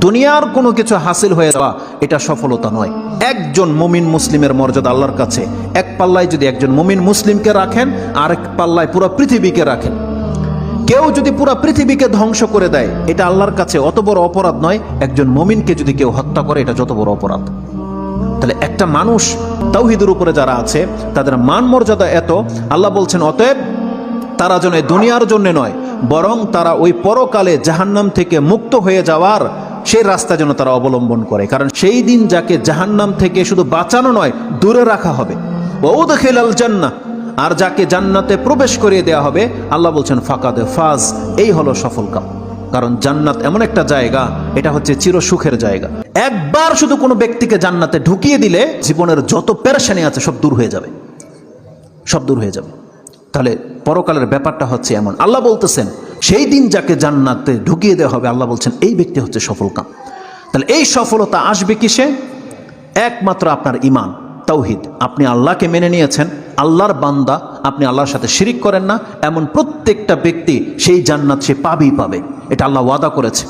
দুনিয়ার কোনো কিছু হাসিল হয়ে যাওয়া এটা সফলতা নয়। একজন মুমিন মুসলিমের মর্যাদা আল্লাহর কাছে এক পাল্লায় যদি একজন মুমিন মুসলিমকে রাখেন, আরেক পাল্লায় পুরো পৃথিবীকে রাখেন। কেউ যদি পুরো পৃথিবীকে ধ্বংস করে দেয়, এটা আল্লাহর কাছে অত বড় অপরাধ নয়। একজন মুমিনকে যদি কেউ হত্যা করে, এটা যত বড় অপরাধ। তাহলে একটা মানুষ তাওহীদের উপরে যারা আছে তাদের মান মর্যাদা এত, আল্লাহ বলছেন অতএব তারা যেন দুনিয়ার জন্য নয়, বরং তারা ওই পরকালে জাহান্নাম থেকে মুক্ত হয়ে যাওয়ার সেই রাস্তা যেন তারা অবলম্বন করে। কারণ সেই দিন যাকে জাহান্নাম থেকে শুধু বাঁচানো নয়, দূরে রাখা হবে। ওয়াউদখিলাল জান্নাহ, আর যাকে জান্নাতে প্রবেশ করিয়ে দেওয়া হবে, আল্লাহ বলছেন ফাকাদ ফাজ, এই হলো সফল কাম। কারণ জান্নাত এমন একটা জায়গা, এটা হচ্ছে চির সুখের জায়গা। একবার শুধু কোনো ব্যক্তিকে জান্নাতে ঢুকিয়ে দিলে জীবনের যত পেরেশানি আছে সব দূর হয়ে যাবে, সব দূর হয়ে যাবে। তাহলে পরকালের ব্যাপারটা হচ্ছে এমন। আল্লাহ বলতেছেন সেই দিন যাকে জান্নাতে ঢুকিয়ে দেওয়া হবে, আল্লাহ বলছেন এই ব্যক্তি হচ্ছে সফল কাম। তাহলে এই সফলতা আসবে কিসে? একমাত্র আপনার ঈমান, তাওহীদ। আপনি আল্লাহকে মেনে নিয়েছেন, আল্লাহর বান্দা, আপনি আল্লাহর সাথে শিরিক করেন না, এমন প্রত্যেকটা ব্যক্তি সেই জান্নাত সে পাবেই পাবে। এটা আল্লাহ ওয়াদা করেছে।